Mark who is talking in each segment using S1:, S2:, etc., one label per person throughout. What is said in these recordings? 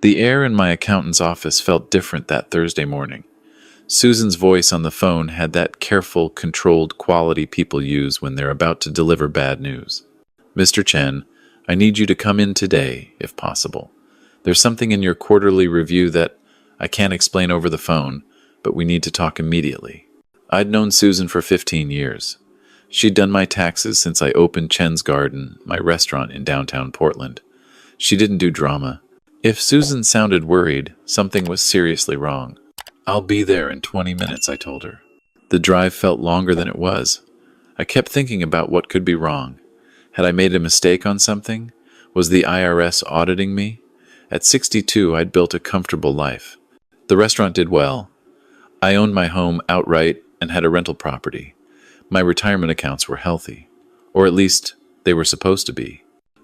S1: The air in my accountant's office felt different that Thursday morning. Susan's voice on the phone had that careful, controlled quality people use when they're about to deliver bad news. "Mr. Chen, I need you to come in today, if possible. There's something in your quarterly review that I can't explain over the phone, but we need to talk immediately." I'd known Susan for 15 years. She'd done my taxes since I opened Chen's Garden, my restaurant in downtown Portland. She didn't do drama. If Susan sounded worried, something was seriously wrong. "I'll be there in 20 minutes, I told her. The drive felt longer than it was. I kept thinking about what could be wrong. Had I made a mistake on something? Was the IRS auditing me? At 62, I'd built a comfortable life. The restaurant did well. I owned my home outright and had a rental property. My retirement accounts were healthy, or at least they were supposed to be.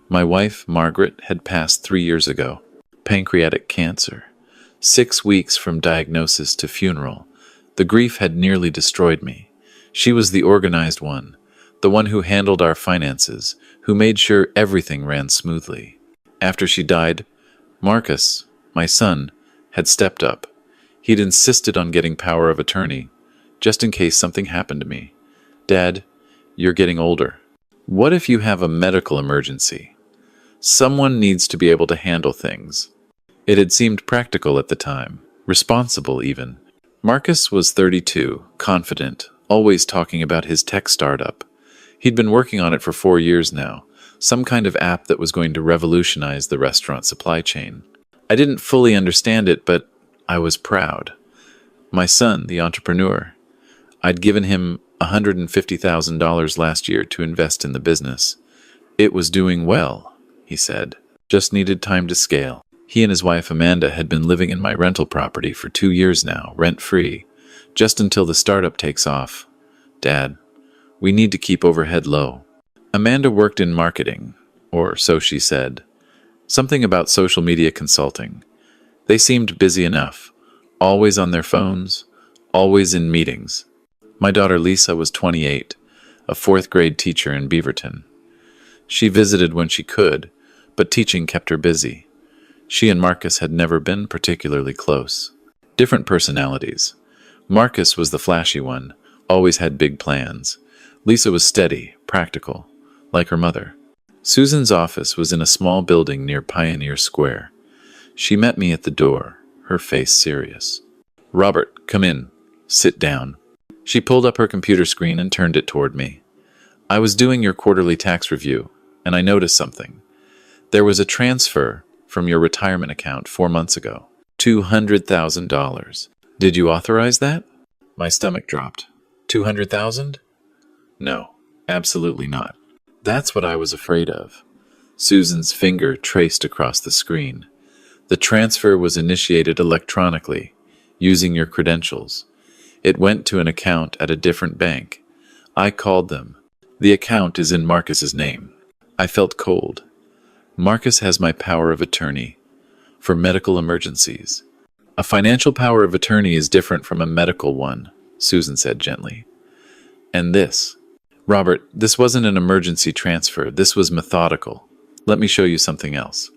S1: My wife, Margaret, had passed 3 years ago. Pancreatic cancer. 6 weeks from diagnosis to funeral. The grief had nearly destroyed me. She was the organized one, the one who handled our finances, who made sure everything ran smoothly. After she died, Marcus, my son, had stepped up. He'd insisted on getting power of attorney, just in case something happened to me. "Dad, you're getting older. What if you have a medical emergency? Someone needs to be able to handle things." It had seemed practical at the time, responsible even. Marcus was 32, confident, always talking about his tech startup. He'd been working on it for 4 years now, some kind of app that was going to revolutionize the restaurant supply chain. I didn't fully understand it, but I was proud. My son, the entrepreneur, I'd given him $150,000 last year to invest in the business. It was doing well, he said. Just needed time to scale. He and his wife Amanda had been living in my rental property for 2 years now, rent-free, just until the startup takes off. "Dad, we need to keep overhead low." Amanda worked in marketing, or so she said. Something about social media consulting. They seemed busy enough, always on their phones, always in meetings. My daughter Lisa was 28, a 4th-grade teacher in Beaverton. She visited when she could, but teaching kept her busy. She and Marcus had never been particularly close. Different personalities. Marcus was the flashy one, always had big plans. Lisa was steady, practical, like her mother. Susan's office was in a small building near Pioneer Square. She met me at the door, her face serious. "Robert, come in. Sit down." She pulled up her computer screen and turned it toward me. "I was doing your quarterly tax review, and I noticed something. There was a transfer from your retirement account 4 months ago. $200,000. Did you authorize that?" My stomach dropped. 200,000? No, absolutely not. That's what I was afraid of. Susan's finger traced across the screen. "The transfer was initiated electronically, using your credentials. It went to an account at a different bank. I called them. The account is in Marcus's name." I felt cold. Marcus has my power of attorney for medical emergencies. "A financial power of attorney is different from a medical one," Susan said gently. "And this? Robert, this wasn't an emergency transfer. This was methodical. Let me show you something else."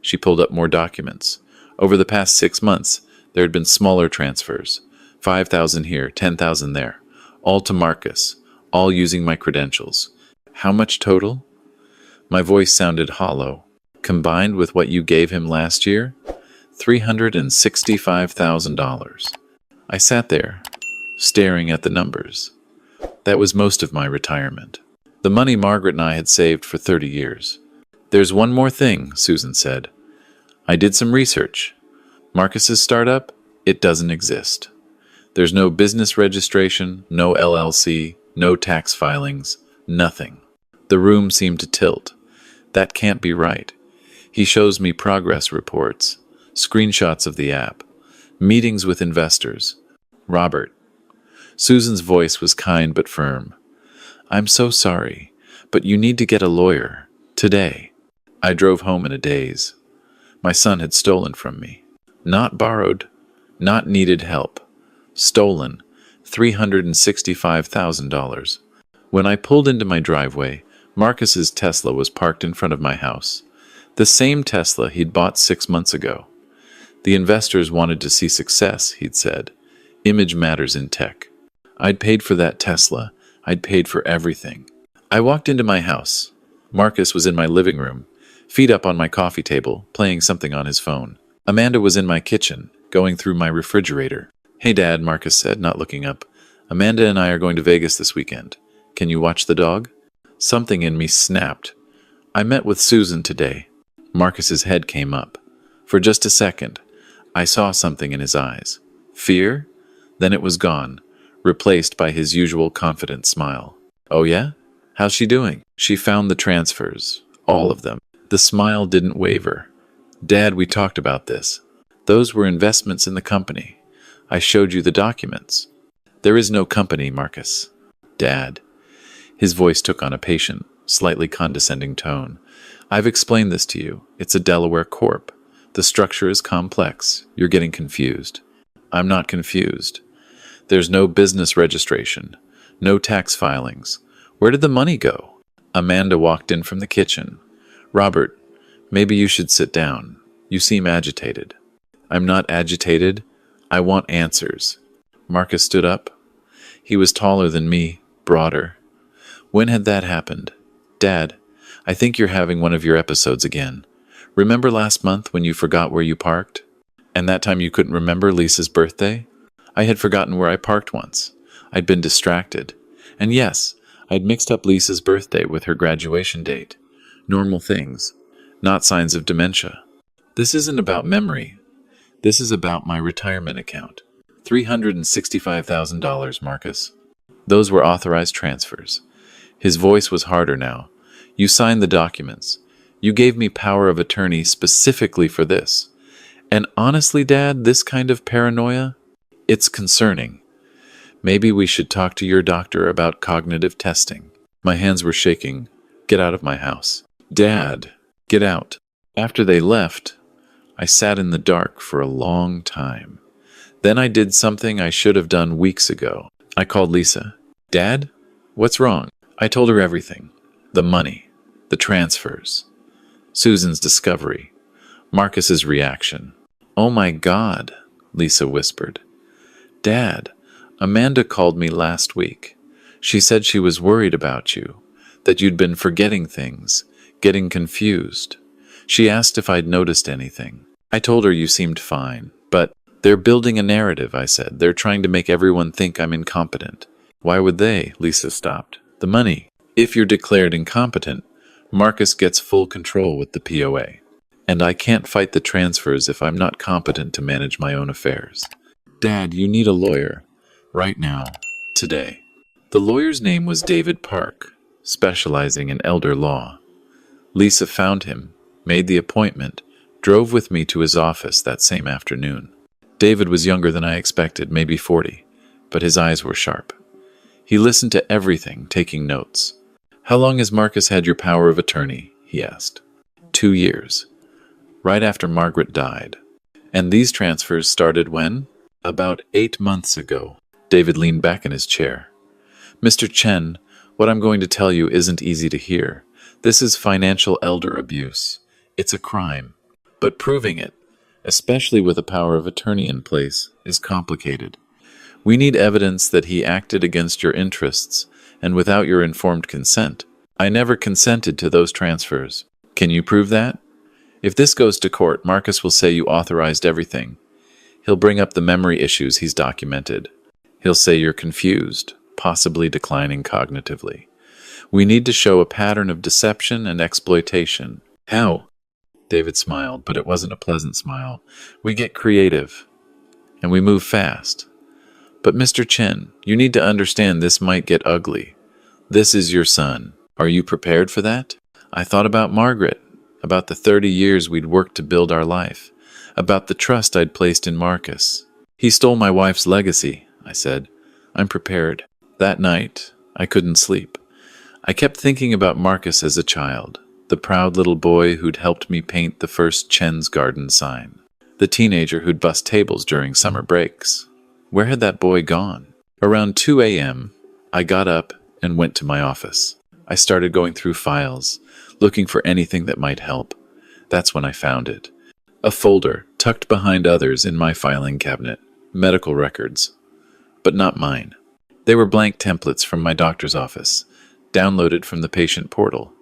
S1: She pulled up more documents. Over the past 6 months, there had been smaller transfers. 5,000 here, 10,000 there. All to Marcus, all using my credentials. "How much total?" My voice sounded hollow. "Combined with what you gave him last year? $365,000. I sat there, staring at the numbers. That was most of my retirement. The money Margaret and I had saved for 30 years. "There's one more thing," Susan said. "I did some research. Marcus's startup, it doesn't exist. There's no business registration, no LLC, no tax filings, nothing." The room seemed to tilt. That can't be right. He shows me progress reports, screenshots of the app, meetings with investors. "Robert." Susan's voice was kind but firm. "I'm so sorry, but you need to get a lawyer. Today." I drove home in a daze. My son had stolen from me. Not borrowed, not needed help. Stolen. $365,000. When I pulled into my driveway, Marcus's Tesla was parked in front of my house. The same Tesla he'd bought 6 months ago. The investors wanted to see success, he'd said. Image matters in tech. I'd paid for that Tesla. I'd paid for everything. I walked into my house. Marcus was in my living room, feet up on my coffee table, playing something on his phone. Amanda was in my kitchen, going through my refrigerator. Hey, Dad, Marcus said, not looking up. Amanda and I are going to Vegas this weekend. Can you watch the dog? Something in me snapped. I met with Susan today. Marcus's head came up. For just a second, I saw something in his eyes. Fear? Then it was gone, replaced by his usual confident smile. Oh yeah? How's she doing? She found the transfers. All of them. The smile didn't waver. Dad, we talked about this. Those were investments in the company. I showed you the documents. There is no company, Marcus. Dad. His voice took on a patient, slightly condescending tone. I've explained this to you. It's a Delaware corp. The structure is complex. You're getting confused. I'm not confused. There's no business registration. No tax filings. Where did the money go? Amanda walked in from the kitchen. Robert, maybe you should sit down. You seem agitated. I'm not agitated. I want answers. Marcus stood up. He was taller than me, broader. When had that happened? Dad, I think you're having one of your episodes again. Remember last month when you forgot where you parked? And that time you couldn't remember Lisa's birthday? I had forgotten where I parked once. I'd been distracted. And yes, I'd mixed up Lisa's birthday with her graduation date. Normal things, not signs of dementia. This isn't about memory. This is about my retirement account. $365,000, Marcus. Those were authorized transfers. His voice was harder now. You signed the documents. You gave me power of attorney specifically for this. And honestly, Dad, this kind of paranoia, it's concerning. Maybe we should talk to your doctor about cognitive testing. My hands were shaking. Get out of my house. Dad, get out. After they left, I sat in the dark for a long time. Then I did something I should have done weeks ago. I called Lisa. Dad, what's wrong? I told her everything. The money, the transfers, Susan's discovery, Marcus's reaction. Oh my God, Lisa whispered. Dad, Amanda called me last week. She said she was worried about you, that you'd been forgetting things, getting confused. She asked if I'd noticed anything. I told her you seemed fine, but they're building a narrative, I said. They're trying to make everyone think I'm incompetent. Why would they? Lisa stopped. The money. If you're declared incompetent, Marcus gets full control with the POA. And I can't fight the transfers if I'm not competent to manage my own affairs. Dad, you need a lawyer. Right now. Today. The lawyer's name was David Park, specializing in elder law. Lisa found him, made the appointment, drove with me to his office that same afternoon. David was younger than I expected, maybe 40, but his eyes were sharp. He listened to everything, taking notes. How long has Marcus had your power of attorney? He asked. 2 years. Right after Margaret died. And these transfers started when? About 8 months ago. David leaned back in his chair. Mr. Chen, what I'm going to tell you isn't easy to hear. This is financial elder abuse. It's a crime. But proving it, especially with a power of attorney in place, is complicated. We need evidence that he acted against your interests and without your informed consent. I never consented to those transfers. Can you prove that? If this goes to court, Marcus will say you authorized everything. He'll bring up the memory issues he's documented. He'll say you're confused, possibly declining cognitively. We need to show a pattern of deception and exploitation. How? David smiled, but it wasn't a pleasant smile. We get creative, and we move fast. But Mr. Chen, you need to understand this might get ugly. This is your son. Are you prepared for that? I thought about Margaret, about the 30 years we'd worked to build our life, about the trust I'd placed in Marcus. He stole my wife's legacy, I said. I'm prepared. That night, I couldn't sleep. I kept thinking about Marcus as a child, the proud little boy who'd helped me paint the first Chen's Garden sign, the teenager who'd bust tables during summer breaks. Where had that boy gone? Around 2 a.m., I got up and went to my office. I started going through files, looking for anything that might help. That's when I found it. A folder tucked behind others in my filing cabinet. Medical records. But not mine. They were blank templates from my doctor's office, downloaded from the patient portal.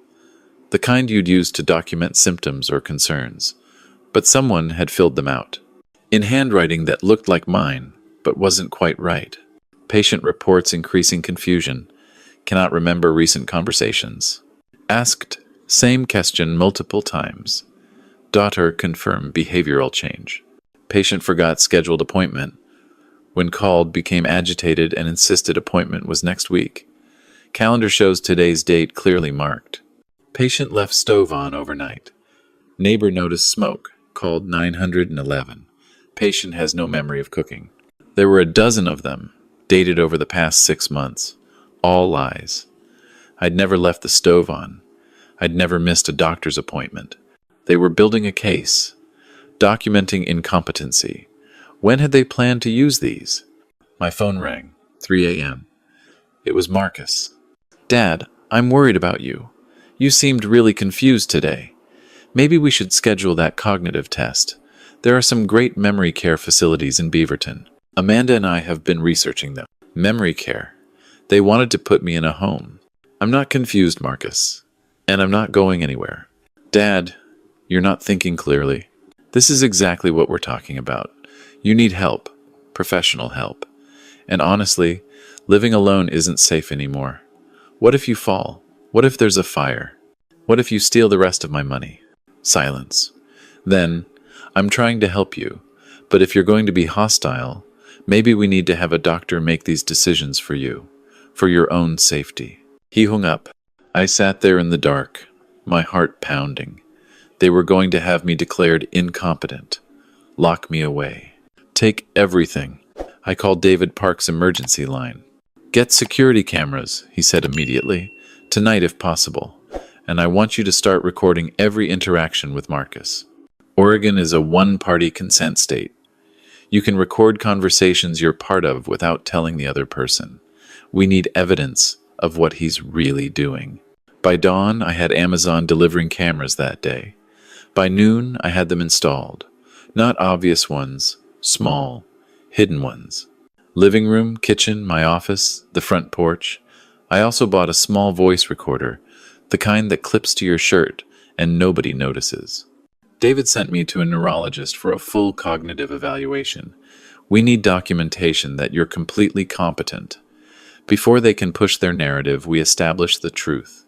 S1: The kind you'd use to document symptoms or concerns. But someone had filled them out. In handwriting that looked like mine, but wasn't quite right. Patient reports increasing confusion. Cannot remember recent conversations. Asked same question multiple times. Daughter confirm behavioral change. Patient forgot scheduled appointment. When called, became agitated and insisted appointment was next week. Calendar shows today's date clearly marked. Patient left stove on overnight. Neighbor noticed smoke. Called 911. Patient has no memory of cooking. There were a dozen of them, dated over the past 6 months. All lies. I'd never left the stove on. I'd never missed a doctor's appointment. They were building a case, documenting incompetency. When had they planned to use these? My phone rang, 3 a.m. It was Marcus. Dad, I'm worried about you. You seemed really confused today. Maybe we should schedule that cognitive test. There are some great memory care facilities in Beaverton. Amanda and I have been researching them. Memory care. They wanted to put me in a home. I'm not confused, Marcus. And I'm not going anywhere. Dad, you're not thinking clearly. This is exactly what we're talking about. You need help. Professional help. And honestly, living alone isn't safe anymore. What if you fall? What if there's a fire? What if you steal the rest of my money? Silence. Then, I'm trying to help you, but if you're going to be hostile, maybe we need to have a doctor make these decisions for you, for your own safety. He hung up. I sat there in the dark, my heart pounding. They were going to have me declared incompetent, lock me away, take everything. I called David Park's emergency line. Get security cameras, he said immediately, tonight if possible, and I want you to start recording every interaction with Marcus. Oregon is a one-party consent state. You can record conversations you're part of without telling the other person. We need evidence of what he's really doing. By dawn, I had Amazon delivering cameras that day. By noon, I had them installed. Not obvious ones, small, hidden ones. Living room, kitchen, my office, the front porch. I also bought a small voice recorder, the kind that clips to your shirt and nobody notices. David sent me to a neurologist for a full cognitive evaluation. We need documentation that you're completely competent. Before they can push their narrative, we establish the truth.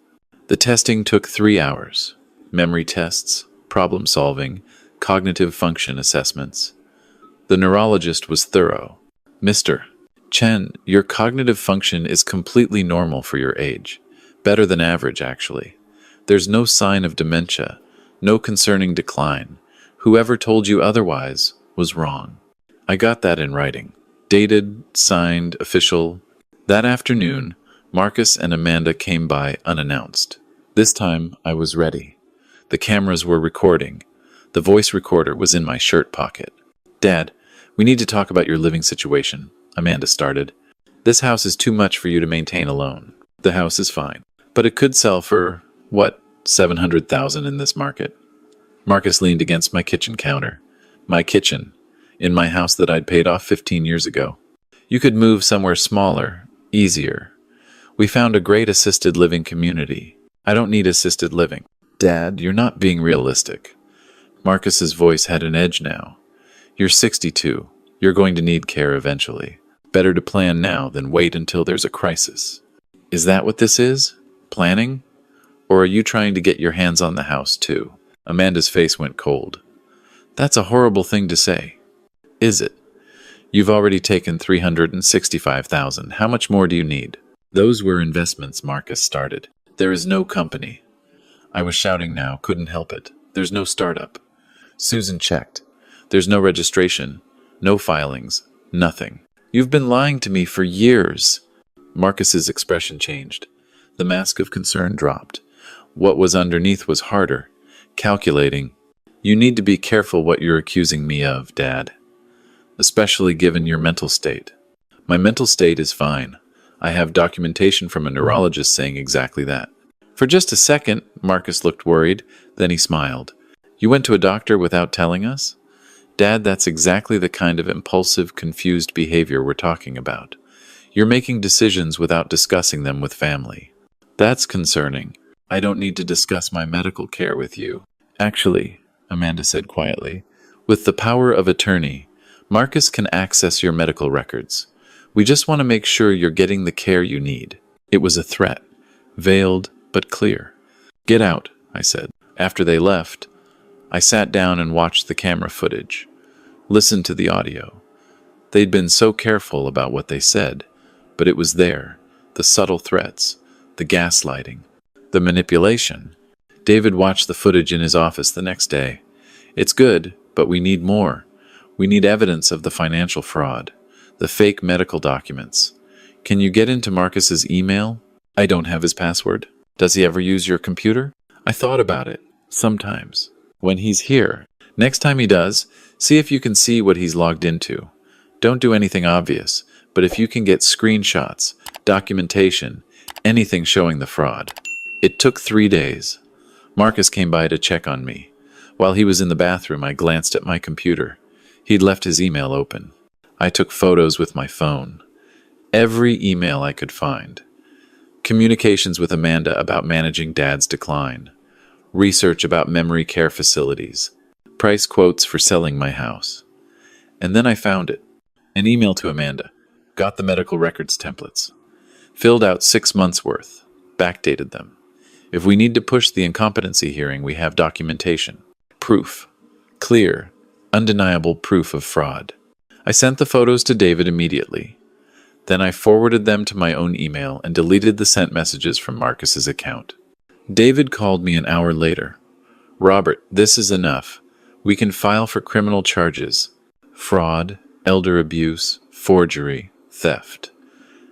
S1: The testing took 3 hours. Memory tests, problem solving, cognitive function assessments. The neurologist was thorough. Mr. Chen, your cognitive function is completely normal for your age. Better than average, actually. There's no sign of dementia, no concerning decline. Whoever told you otherwise was wrong. I got that in writing. Dated, signed, official. That afternoon, Marcus and Amanda came by unannounced. This time, I was ready. The cameras were recording. The voice recorder was in my shirt pocket. Dad, we need to talk about your living situation, Amanda started. This house is too much for you to maintain alone. The house is fine, but it could sell for, what, $700,000 in this market? Marcus leaned against my kitchen counter. My kitchen, in my house that I'd paid off 15 years ago. You could move somewhere smaller, easier. We found a great assisted living community. I don't need assisted living. Dad, you're not being realistic. Marcus's voice had an edge now. You're 62. You're going to need care eventually. Better to plan now than wait until there's a crisis. Is that what this is? Planning? Or are you trying to get your hands on the house too? Amanda's face went cold. That's a horrible thing to say. Is it? You've already taken $365,000. How much more do you need? Those were investments, Marcus started. There is no company. I was shouting now, couldn't help it. There's no startup. Susan checked. There's no registration, no filings, nothing. You've been lying to me for years. Marcus's expression changed. The mask of concern dropped. What was underneath was harder, calculating. You need to be careful what you're accusing me of, Dad. Especially given your mental state. My mental state is fine. I have documentation from a neurologist saying exactly that. For just a second, Marcus looked worried, then he smiled. You went to a doctor without telling us? Dad, that's exactly the kind of impulsive, confused behavior we're talking about. You're making decisions without discussing them with family. That's concerning. I don't need to discuss my medical care with you. Actually, Amanda said quietly, with the power of attorney, Marcus can access your medical records. We just want to make sure you're getting the care you need. It was a threat, veiled but clear. Get out, I said. After they left, I sat down and watched the camera footage, listened to the audio. They'd been so careful about what they said, but it was there, the subtle threats, the gaslighting, the manipulation. David watched the footage in his office the next day. It's good, but we need more. We need evidence of the financial fraud, the fake medical documents. Can you get into Marcus's email? I don't have his password. Does he ever use your computer? I thought about it. Sometimes. When he's here. Next time he does, see if you can see what he's logged into. Don't do anything obvious, but if you can get screenshots, documentation, anything showing the fraud. It took 3 days. Marcus came by to check on me. While he was in the bathroom, I glanced at my computer. He'd left his email open. I took photos with my phone. Every email I could find. Communications with Amanda about managing Dad's decline. Research about memory care facilities. Price quotes for selling my house. And then I found it. An email to Amanda. Got the medical records templates. Filled out 6 months' worth. Backdated them. If we need to push the incompetency hearing, we have documentation. Proof. Clear, undeniable proof of fraud. I sent the photos to David immediately. Then I forwarded them to my own email and deleted the sent messages from Marcus's account. David called me an hour later. Robert, this is enough. We can file for criminal charges. Fraud, elder abuse, forgery, theft.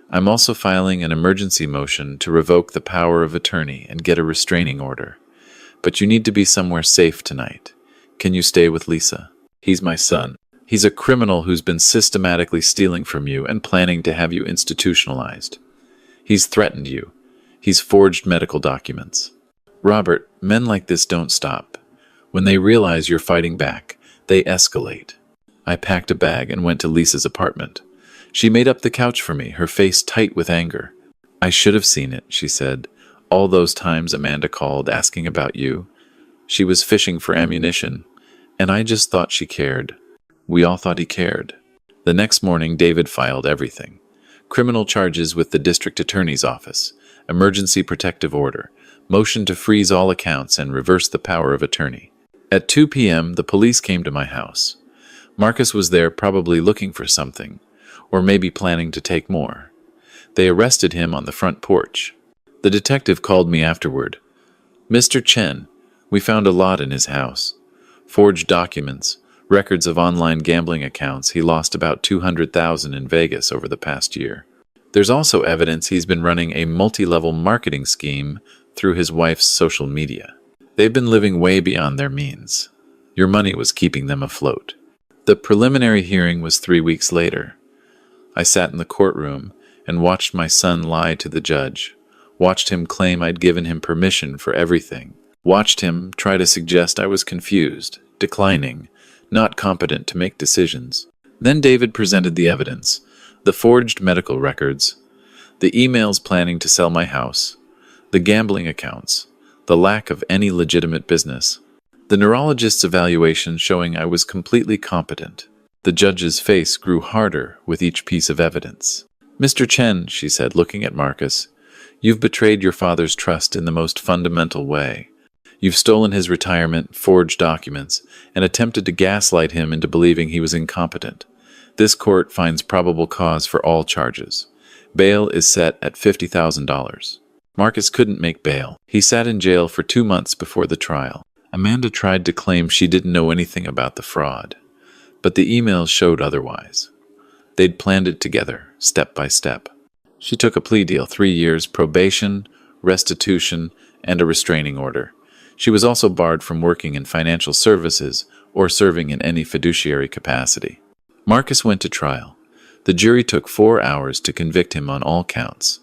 S1: I'm also filing an emergency motion to revoke the power of attorney and get a restraining order. But you need to be somewhere safe tonight. Can you stay with Lisa? He's my son. He's a criminal who's been systematically stealing from you and planning to have you institutionalized. He's threatened you. He's forged medical documents. Robert, men like this don't stop. When they realize you're fighting back, they escalate. I packed a bag and went to Lisa's apartment. She made up the couch for me, her face tight with anger. I should have seen it, she said. All those times Amanda called asking about you. She was fishing for ammunition, and I just thought she cared. We all thought he cared. The next morning, David filed everything. Criminal charges with the district attorney's office, emergency protective order, motion to freeze all accounts and reverse the power of attorney. At 2 p.m., the police came to my house. Marcus was there probably looking for something, or maybe planning to take more. They arrested him on the front porch. The detective called me afterward. Mr. Chen, we found a lot in his house. Forged documents, records of online gambling accounts. He lost about $200,000 in Vegas over the past year. There's also evidence he's been running a multi-level marketing scheme through his wife's social media. They've been living way beyond their means. Your money was keeping them afloat. The preliminary hearing was 3 weeks later. I sat in the courtroom and watched my son lie to the judge, watched him claim I'd given him permission for everything, watched him try to suggest I was confused, declining, not competent to make decisions. Then David presented the evidence, the forged medical records, the emails planning to sell my house, the gambling accounts, the lack of any legitimate business, the neurologist's evaluation showing I was completely competent. The judge's face grew harder with each piece of evidence. Mr. Chen, she said, looking at Marcus, you've betrayed your father's trust in the most fundamental way. You've stolen his retirement, forged documents, and attempted to gaslight him into believing he was incompetent. This court finds probable cause for all charges. Bail is set at $50,000. Marcus couldn't make bail. He sat in jail for 2 months before the trial. Amanda tried to claim she didn't know anything about the fraud, but the emails showed otherwise. They'd planned it together, step by step. She took a plea deal, 3 years, probation, restitution, and a restraining order. She was also barred from working in financial services or serving in any fiduciary capacity. Marcus went to trial. The jury took 4 hours to convict him on all counts: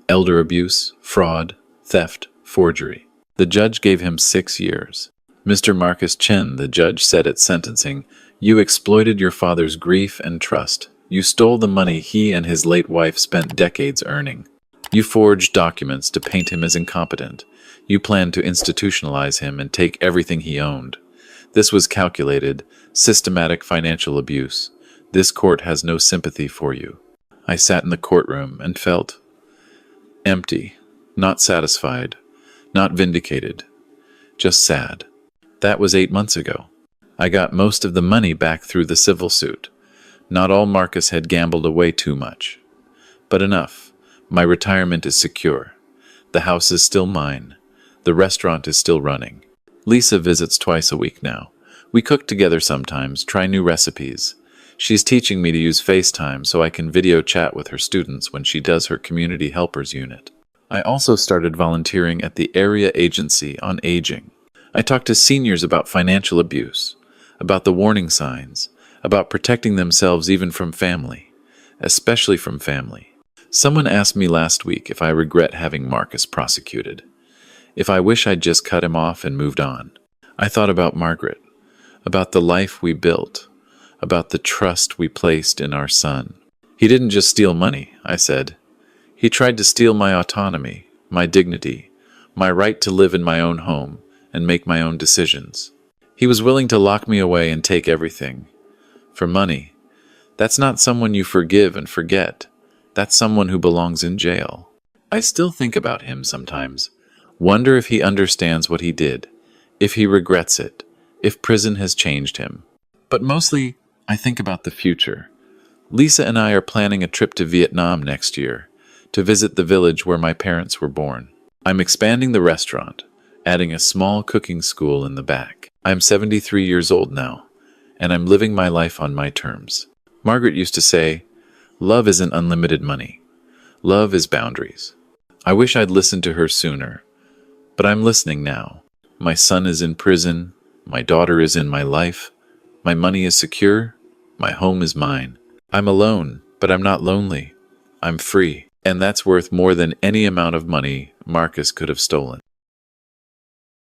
S1: elder abuse, fraud, theft, forgery. The judge gave him 6 years. Mr. Marcus Chen, the judge said at sentencing, you exploited your father's grief and trust. You stole the money he and his late wife spent decades earning. You forged documents to paint him as incompetent. You planned to institutionalize him and take everything he owned. This was calculated, systematic financial abuse. This court has no sympathy for you. I sat in the courtroom and felt empty, not satisfied, not vindicated, just sad. That was 8 months ago. I got most of the money back through the civil suit. Not all Marcus had gambled away too much. But enough. My retirement is secure. The house is still mine. The restaurant is still running. Lisa visits twice a week now. We cook together sometimes, try new recipes. She's teaching me to use FaceTime so I can video chat with her students when she does her community helpers unit. I also started volunteering at the Area Agency on Aging. I talk to seniors about financial abuse, about the warning signs, about protecting themselves even from family, especially from family. Someone asked me last week if I regret having Marcus prosecuted, if I wish I'd just cut him off and moved on. I thought about Margaret, about the life we built, about the trust we placed in our son. He didn't just steal money, I said. He tried to steal my autonomy, my dignity, my right to live in my own home and make my own decisions. He was willing to lock me away and take everything. For money. That's not someone you forgive and forget. That's someone who belongs in jail. I still think about him sometimes. Wonder if he understands what he did, if he regrets it, if prison has changed him. But mostly, I think about the future. Lisa and I are planning a trip to Vietnam next year, to visit the village where my parents were born. I'm expanding the restaurant, adding a small cooking school in the back. I'm 73 years old now, and I'm living my life on my terms. Margaret used to say, love isn't unlimited money. Love is boundaries. I wish I'd listened to her sooner, but I'm listening now. My son is in prison. My daughter is in my life. My money is secure. My home is mine. I'm alone, but I'm not lonely. I'm free, and that's worth more than any amount of money Marcus could have stolen.